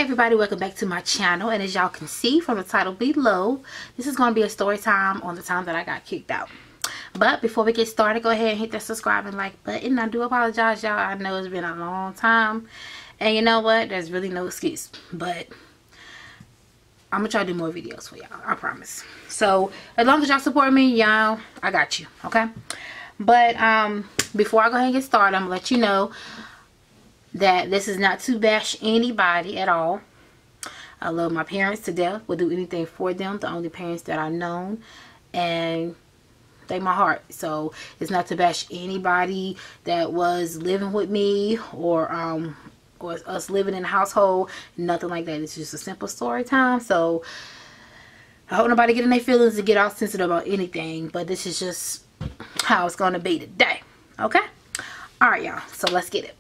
everybody, welcome back to my channel. And as y'all can see from the title below, this is going to be a story time on the time that I got kicked out. But before we get started, go ahead and hit that subscribe and like button. I do apologize, y'all. I know it's been a long time, and you know what, there's really no excuse, but I'm gonna try to do more videos for y'all, I promise. So as long as y'all support me, y'all, I got you, okay? But before I go ahead and get started, I'm gonna let you know that this is not to bash anybody at all. I love my parents to death, would do anything for them, the only parents that I've known, and they my heart. So it's not to bash anybody that was living with me or us living in a household, nothing like that. It's just a simple story time. So I hope nobody get in their feelings and get all sensitive about anything, but this is just how it's gonna be today, okay? All right, y'all, so let's get it.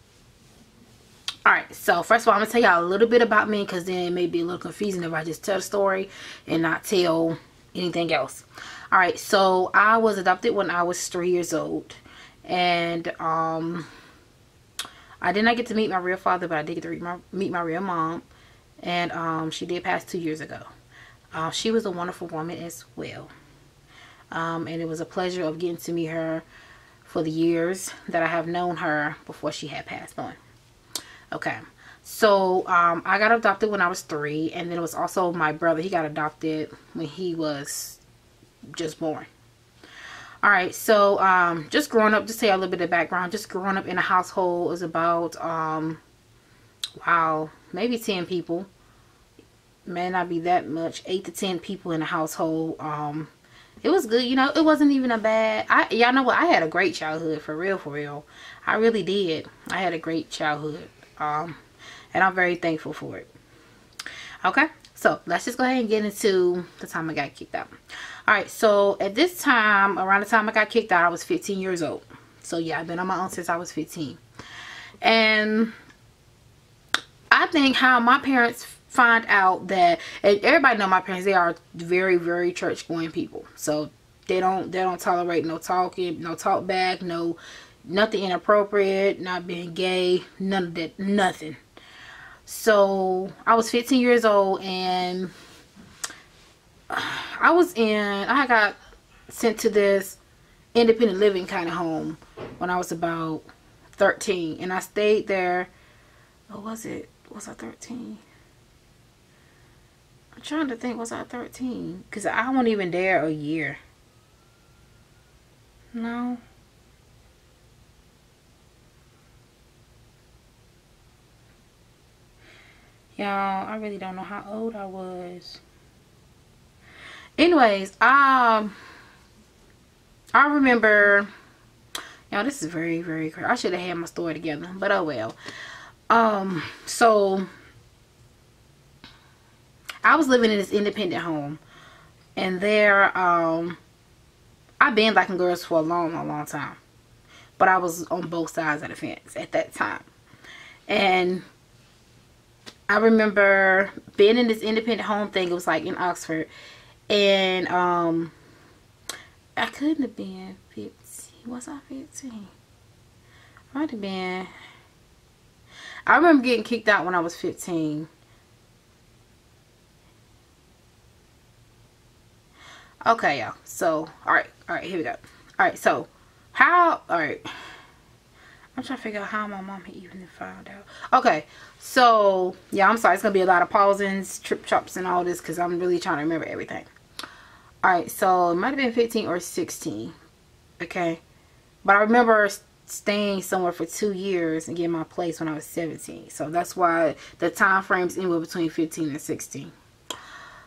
Alright, so first of all, I'm going to tell y'all a little bit about me, because then it may be a little confusing if I just tell the story and not tell anything else. Alright, so I was adopted when I was 3 years old. And I did not get to meet my real father, but I did get to meet my real mom. And she did pass 2 years ago. She was a wonderful woman as well. And it was a pleasure of getting to meet her for the years that I have known her before she had passed on. Okay, so I got adopted when I was 3, and then it was also my brother. He got adopted when he was just born. Alright, so just growing up, just tell you a little bit of background. Just growing up in a household was about, wow, maybe 10 people. May not be that much, 8 to 10 people in a household. It was good, you know. It wasn't even a bad, y'all know what, I had a great childhood, for real. I really did. I had a great childhood. And I'm very thankful for it. Okay, so let's just go ahead and get into the time I got kicked out. Alright, so at this time, around the time I got kicked out, I was 15 years old. So yeah, I've been on my own since I was 15. And I think how my parents find out that, and everybody know my parents, they are very church going people. So they don't tolerate no talking, no talk back, nothing inappropriate, not being gay, none of that, nothing. So I was 15 years old, and I got sent to this independent living kind of home when I was about 13, and I stayed there. Oh, was I 13? I'm trying to think, was I 13? Because I wasn't even there a year. No. Y'all, I really don't know how old I was. Anyways, I remember, y'all, this is very crazy. I should have had my story together, but oh well. So I was living in this independent home, and there, I've been liking girls for a long time, but I was on both sides of the fence at that time. And I remember being in this independent home thing. It was like in Oxford, and I couldn't have been 15. Was I 15? I might have been. I remember getting kicked out when I was 15. Okay, y'all. So, all right, here we go. All right, so all right. I'm trying to figure out how my mom even found out. Okay, so, yeah, I'm sorry. It's going to be a lot of pausings, trip chops, and all this, because I'm really trying to remember everything. Alright, so it might have been 15 or 16. Okay. But I remember staying somewhere for 2 years and getting my place when I was 17. So that's why the time frames anywhere between 15 and 16.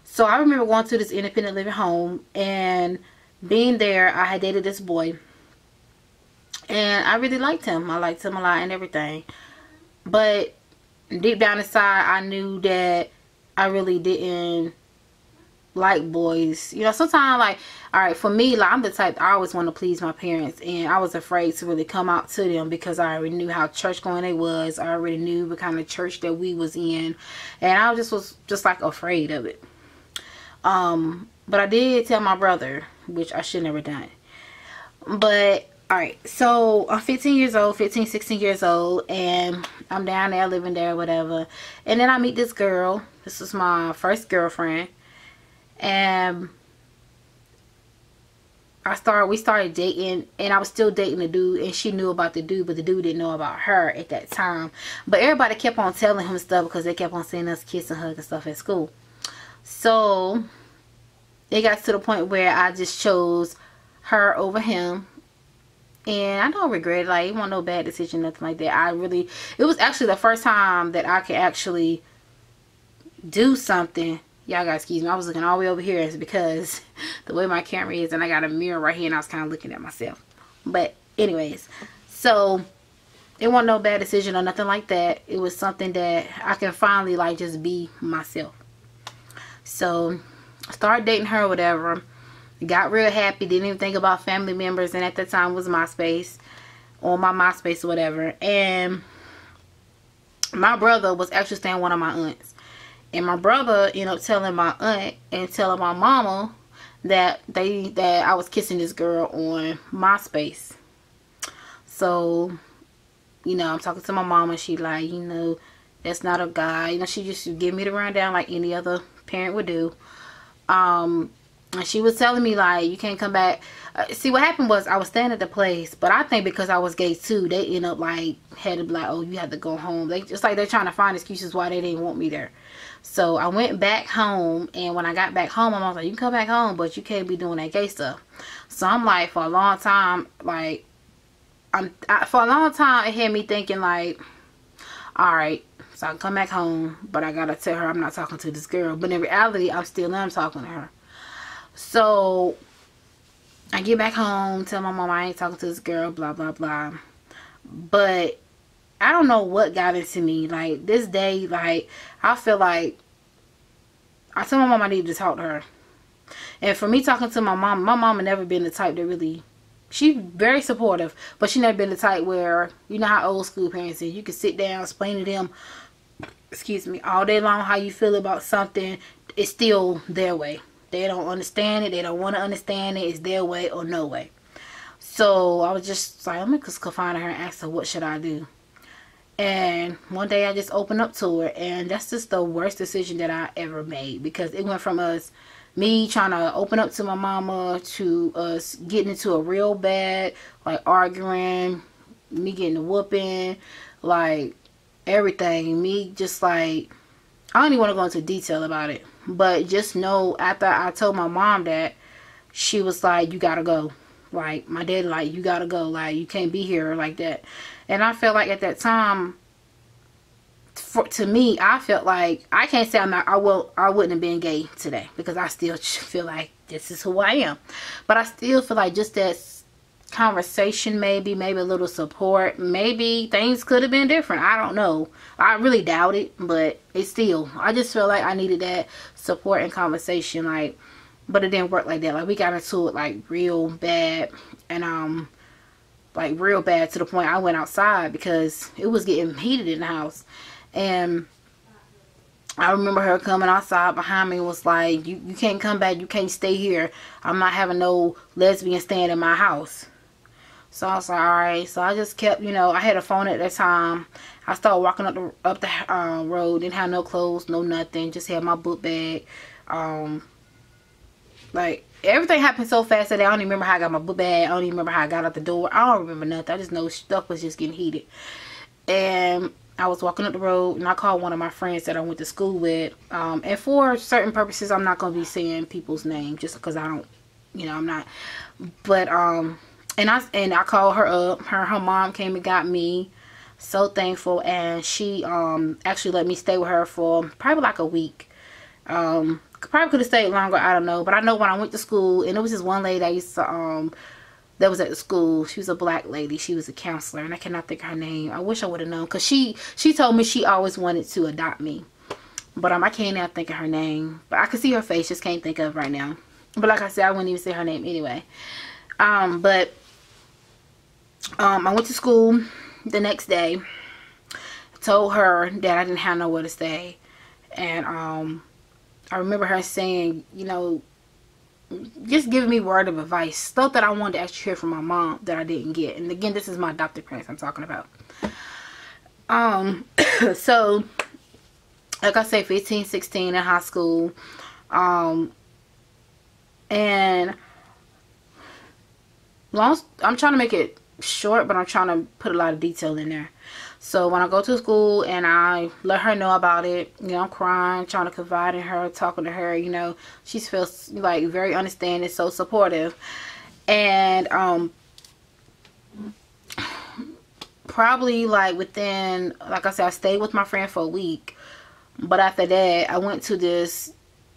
So I remember going to this independent living home, and being there, I had dated this boy. And I really liked him. I liked him a lot and everything. But deep down inside, I knew that I really didn't like boys. You know, sometimes, like, alright, for me, like, I'm the type, I always want to please my parents. And I was afraid to really come out to them, because I already knew how church going they was. I already knew the kind of church that we was in. And I was just like afraid of it. But I did tell my brother, which I should never done. But Alright, so I'm 15 years old, 15, 16 years old, and I'm down there living there, whatever. And then I meet this girl. This was my first girlfriend. And we started dating, and I was still dating the dude, and she knew about the dude, but the dude didn't know about her at that time. But everybody kept on telling him stuff because they kept on seeing us kiss and hug and stuff at school. So it got to the point where I just chose her over him, and I don't regret it. Like, it wasn't no bad decision, nothing like that. It was actually the first time that I could actually do something. Y'all gotta excuse me, I was looking all the way over here. It's because the way my camera is, and I got a mirror right here, and I was kind of looking at myself. But anyways, so it wasn't no bad decision or nothing like that. It was something that I can finally like just be myself. So I started dating her or whatever. Got real happy, didn't even think about family members, and at that time was MySpace, on my MySpace or whatever. And my brother was actually staying with one of my aunts. And my brother ended up telling my aunt and telling my mama that I was kissing this girl on MySpace. So, you know, I'm talking to my mama. She like, you know, that's not a guy. You know, she just give me the rundown like any other parent would do. And she was telling me like, you can't come back. See, what happened was I was staying at the place, but I think because I was gay too, they end up like had to be like, oh, you have to go home. They just like they're trying to find excuses why they didn't want me there. So I went back home, and when I got back home, my mom was like, you can come back home, but you can't be doing that gay stuff. So I'm like, for a long time, like, for a long time, it had me thinking like, alright, so I can come back home, but I gotta tell her I'm not talking to this girl. But in reality, I still am talking to her. So I get back home, tell my mom I ain't talking to this girl, blah, blah, blah. But I don't know what got into me. Like, this day, like, I feel like I told my mom I needed to talk to her. And for me talking to my mom had never been the type that really, she very supportive, but she never been the type where, you know how old school parents is. You can sit down, explain to them, excuse me, all day long how you feel about something. It's still their way. They don't understand it. They don't want to understand it. It's their way or no way. So I was just like, I'm going to confide in her and ask her, what should I do? And one day I just opened up to her, and that's just the worst decision that I ever made, because it went from me trying to open up to my mama to us getting into a real bad, like, arguing, me getting a whooping, like, everything. Me just like, I don't even want to go into detail about it, but just know after I told my mom that, she was like, you gotta go. Like, my dad, like, you gotta go. Like, you can't be here like that. And I felt like at that time, to me, I felt like, I can't say I wouldn't have been gay today, because I still feel like this is who I am. But I still feel like just that conversation, maybe a little support, maybe things could have been different. I don't know. I really doubt it, but it's still, I just feel like I needed that support and conversation, like, but it didn't work like that. Like, we got into it like real bad, and like real bad to the point I went outside because it was getting heated in the house. And I remember her coming outside behind me and was like, you can't come back, you can't stay here. I'm not having no lesbian staying in my house. So I was like, alright. So I just kept, you know, I had a phone at that time. I started walking up the road, didn't have no clothes, no nothing, just had my book bag. Like, everything happened so fast that I don't even remember how I got my book bag. I don't even remember how I got out the door. I don't remember nothing. I just know stuff was just getting heated. And I was walking up the road, and I called one of my friends that I went to school with. And for certain purposes, I'm not going to be saying people's names just because I don't, you know, I'm not. But, and I called her up. Her mom came and got me. So thankful. And she actually let me stay with her for probably like a week. Probably could have stayed longer, I don't know. But I know when I went to school, and it was this one lady I used to, that was at the school. She was a black lady. She was a counselor, and I cannot think of her name. I wish I would have known, because she told me she always wanted to adopt me. But I can't now think of her name. But I can see her face, just can't think of it right now. But like I said, I wouldn't even say her name anyway. But I went to school the next day. Told her that I didn't have nowhere to stay. And I remember her saying, you know, just giving me word of advice, stuff that I wanted to actually hear from my mom that I didn't get. And again, this is my adopted parents I'm talking about. So like I say, 15, 16 in high school, and I'm trying to make it short, but I'm trying to put a lot of detail in there. So when I go to school and I let her know about it, you know, I'm crying, trying to confide in her, talking to her, you know, she feels like very understanding, so supportive. And probably like within, like I said, I stayed with my friend for a week, but after that I went to this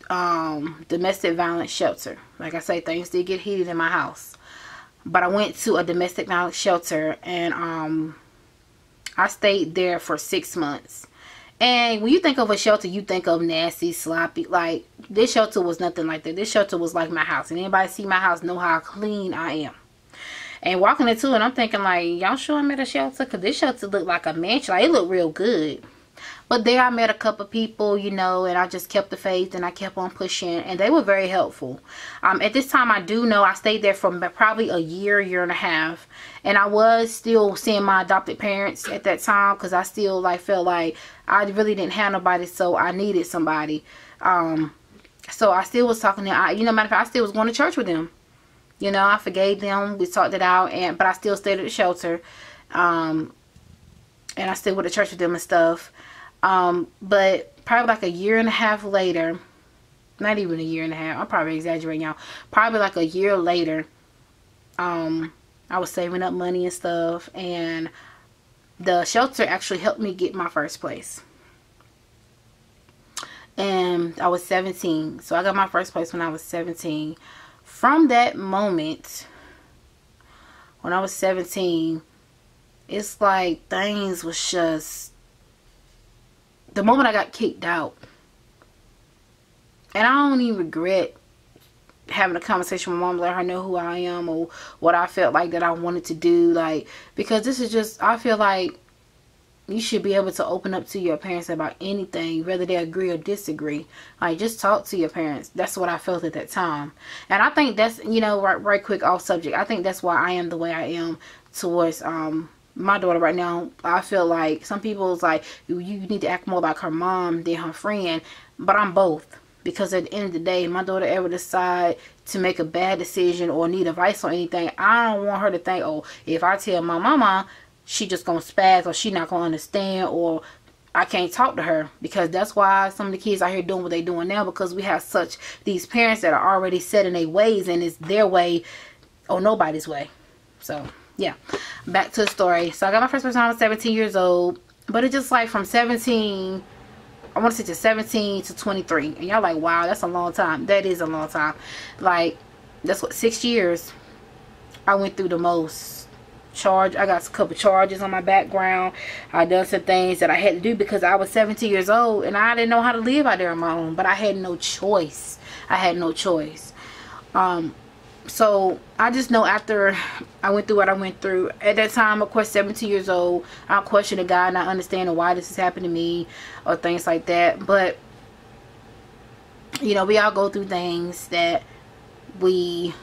domestic violence shelter. Like I say, things did get heated in my house, but I went to a domestic violence shelter, and I stayed there for 6 months. And when you think of a shelter, you think of nasty, sloppy. Like, this shelter was nothing like that. This shelter was like my house. And anybody see my house know how clean I am. And walking into it, I'm thinking like, y'all sure I'm at a shelter? Because this shelter looked like a mansion. Like, it looked real good. But there I met a couple people, you know, and I just kept the faith and I kept on pushing, and they were very helpful. At this time, I do know I stayed there for probably a year, year and a half, and I was still seeing my adopted parents at that time, because I still like felt like I really didn't have nobody, so I needed somebody. So I still was talking to them. You know, matter of fact, I still was going to church with them. You know, I forgave them. We talked it out, but I still stayed at the shelter, and I still went to church with them and stuff. But probably like a year and a half later, not even a year and a half, I'm probably exaggerating, y'all, probably like a year later, I was saving up money and stuff, and the shelter actually helped me get my first place. And I was 17, so I got my first place when I was 17. From that moment, when I was 17, it's like things was just, the moment I got kicked out, and I don't even regret having a conversation with my mom, let her know who I am or what I felt like that I wanted to do, like, because this is just, I feel like you should be able to open up to your parents about anything, whether they agree or disagree. Like, just talk to your parents. That's what I felt at that time. And I think that's, you know, right quick off subject, I think that's why I am the way I am towards my daughter right now. I feel like some people's like, you need to act more like her mom than her friend, but I'm both. Because at the end of the day, my daughter ever decide to make a bad decision or need advice on anything, I don't want her to think, oh, if I tell my mama, she just gonna spaz, or she not gonna understand, or I can't talk to her. Because that's why some of the kids out here doing what they doing now, because we have these parents that are already set in their ways, and it's their way or nobody's way. So yeah, back to the story. So I got my first person when I was 17 years old, but it just like from 17, I want to say to 17 to 23, and y'all like, wow, that's a long time. That is a long time. Like, that's what, 6 years. I went through the most charge. I got a couple charges on my background. I done some things that I had to do because I was 17 years old and I didn't know how to live out there on my own, but I had no choice. I had no choice. So I just know after I went through what I went through, at that time, of course, 17 years old, I'm questioning God, not understanding why this is happening to me or things like that. But, you know, we all go through things that we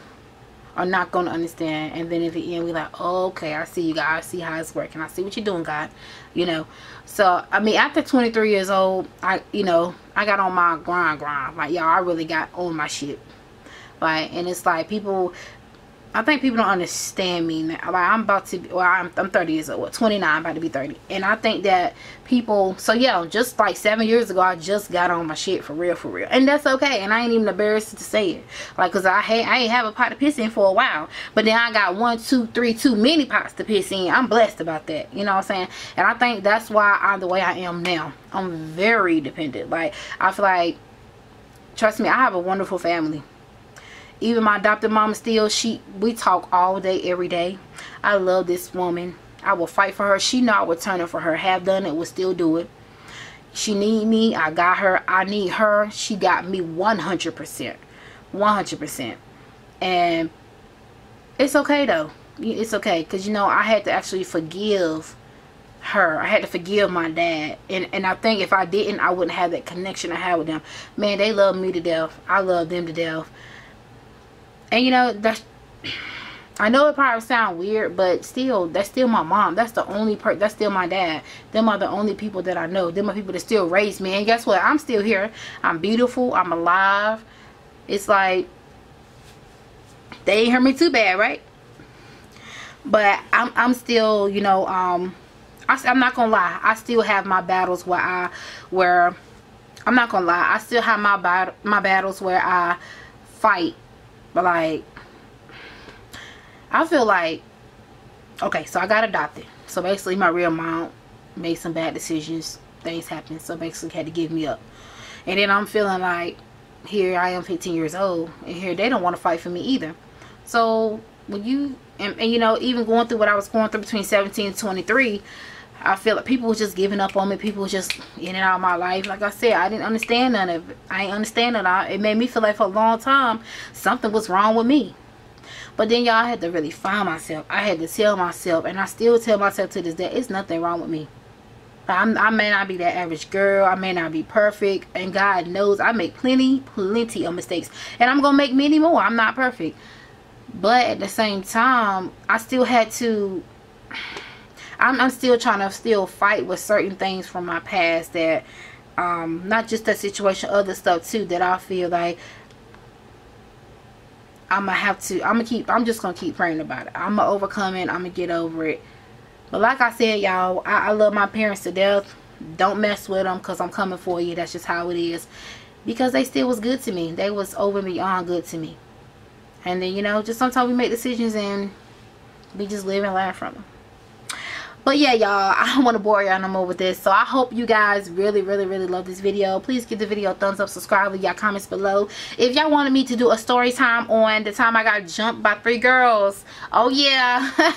are not going to understand. And then at the end, we're like, oh, okay, I see you, God. I see how it's working. I see what you're doing, God. You know. So, I mean, after 23 years old, I got on my grind. Like, y'all, I really got on my shit. Like, and it's like people, I think people don't understand me now. Like, I'm about to be, well, I'm 30 years old, 29, about to be 30. And I think that people, so yeah, just like 7 years ago, I just got on my shit for real. And that's okay. And I ain't even embarrassed to say it. Like, cause I ain't have a pot to piss in for a while. But then I got 1, 2, 3, too many pots to piss in. I'm blessed about that. You know what I'm saying? And I think that's why I'm the way I am now. I'm very dependent. Like, I feel like, trust me, I have a wonderful family. Even my adopted mama still, we talk all day, every day. I love this woman. I will fight for her. She know I would turn it for her. Have done it, will still do it. She need me. I got her. I need her. She got me 100%. 100%. And it's okay though. It's okay. Because, you know, I had to actually forgive her. I had to forgive my dad. And I think if I didn't, I wouldn't have that connection I had with them. Man, they love me to death. I love them to death. And you know, that's, I know it probably sound weird, but still, that's still my mom. That's the only that's still my dad. Them are the only people that I know. Them are people that still raised me. And guess what? I'm still here. I'm beautiful. I'm alive. It's like, they ain't hurt me too bad, right? But I'm still, you know, I'm not gonna lie. I still have my battles where I'm not gonna lie. I still have my battles where I fight. But like, I feel like, okay, so I got adopted. So basically my real mom made some bad decisions. Things happened. So basically had to give me up. And then I'm feeling like, here I am 15 years old. And here they don't want to fight for me either. So when you, and you know, even going through what I was going through between 17 and 23, I feel like people was just giving up on me. People was just in and out of my life. Like I said, I didn't understand none of it. I ain't understand it. It made me feel like for a long time something was wrong with me. But then y'all, I had to really find myself. I had to tell myself, and I still tell myself to this day, it's nothing wrong with me. I may not be that average girl. I may not be perfect. And God knows I make plenty of mistakes. And I'm going to make many more. I'm not perfect. But at the same time, I still had to, I'm still trying to fight with certain things from my past that, not just that situation, other stuff too, that I feel like I'm just gonna keep praying about it. I'm gonna overcome it. I'm gonna get over it. But like I said, y'all, I love my parents to death. Don't mess with them, because I'm coming for you. That's just how it is. Because they still was good to me. They was over and beyond good to me. And then, you know, just sometimes we make decisions and we just live and learn from them. But yeah, y'all, I don't want to bore y'all no more with this. So I hope you guys really love this video. Please give the video a thumbs up, subscribe, leave y'all comments below. If y'all wanted me to do a story time on the time I got jumped by 3 girls. Oh yeah.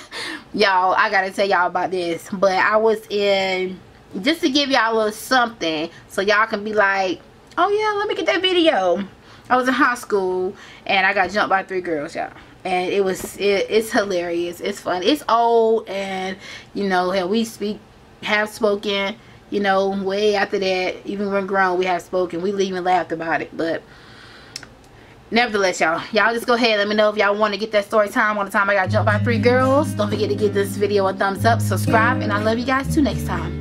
Y'all, I gotta tell y'all about this. But I was in, just to give y'all a little something, so y'all can be like, oh yeah, let me get that video. I was in high school and I got jumped by 3 girls, y'all. And it's hilarious. It's fun. It's old, and you know, hell, we have spoken, you know, way after that. Even when grown, we have spoken. We even laughed about it. But nevertheless, y'all just go ahead, let me know if y'all want to get that story time on the time I got jumped by 3 girls. Don't forget to give this video a thumbs up, subscribe, and I love you guys till next time.